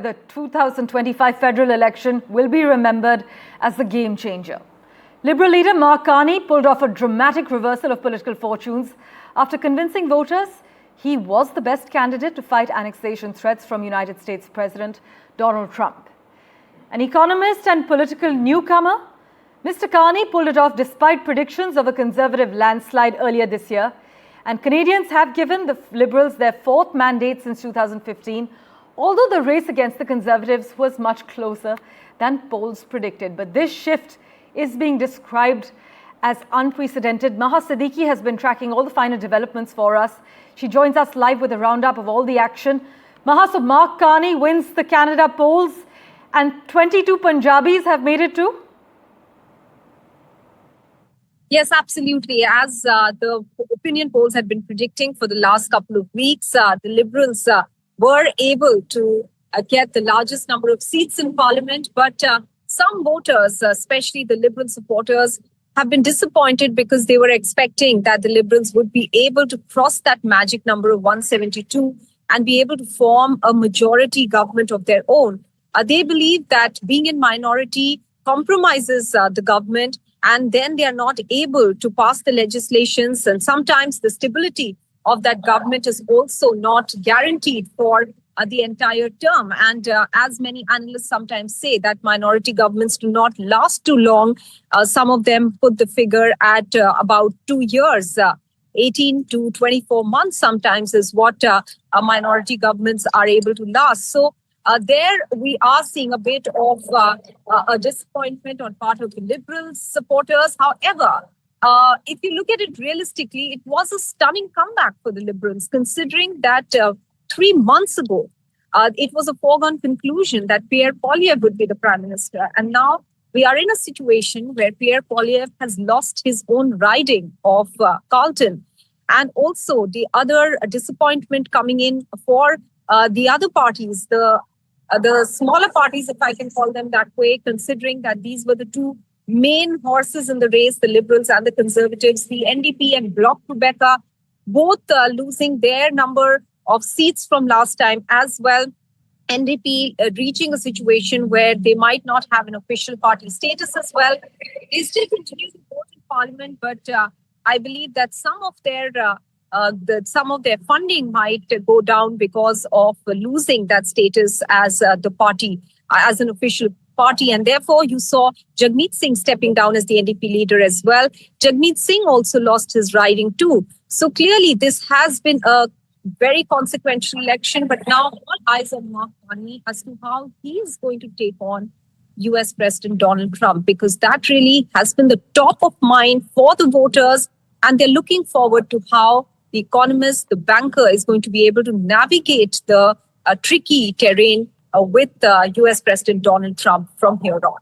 The 2025 federal election will be remembered as the game changer. Liberal leader Carney pulled off a dramatic reversal of political fortunes after convincing voters he was the best candidate to fight annexation threats from United States President Donald Trump. An economist and political newcomer, Mr. Carney pulled it off despite predictions of a conservative landslide earlier this year, and Canadians have given the Liberals their fourth mandate since 2015, although the race against the Conservatives was much closer than polls predicted. But this shift is being described as unprecedented. Maha Siddiqui has been tracking all the final developments for us. She joins us live with a roundup of all the action. Maha, so Mark Carney wins the Canada polls and 22 Punjabis have made it too? Yes, absolutely. As the opinion polls had been predicting for the last couple of weeks, the Liberals were able to get the largest number of seats in Parliament. But some voters, especially the Liberal supporters, have been disappointed because they were expecting that the Liberals would be able to cross that magic number of 172 and be able to form a majority government of their own. They believe that being in minority compromises the government, and then they are not able to pass the legislations, and sometimes the stability of that government is also not guaranteed for the entire term. And as many analysts sometimes say, that minority governments do not last too long. Some of them put the figure at about 2 years. 18 to 24 months sometimes is what minority governments are able to last. So there we are seeing a bit of a disappointment on part of the Liberal supporters. However, if you look at it realistically, it was a stunning comeback for the Liberals, considering that 3 months ago, it was a foregone conclusion that Pierre would be the Prime Minister. And now we are in a situation where Pierre has lost his own riding of Carlton. And also the other disappointment coming in for the other parties, the smaller parties, if I can call them that way, considering that these were the two main horses in the race, the Liberals and the Conservatives, the NDP and Bloc Quebecer, both losing their number of seats from last time as well. NDP reaching a situation where they might not have an official party status as well. They still continue to vote in Parliament, but I believe that some of their funding might go down because of losing that status as the party, as an official party. And therefore, you saw Jagmeet Singh stepping down as the NDP leader as well. Jagmeet Singh also lost his riding too. So clearly, this has been a very consequential election. But now all eyes on Mark Carney as to how he is going to take on US President Donald Trump, because that really has been the top of mind for the voters. And they're looking forward to how the economist, the banker, is going to be able to navigate the tricky terrain with US President Donald Trump from here on.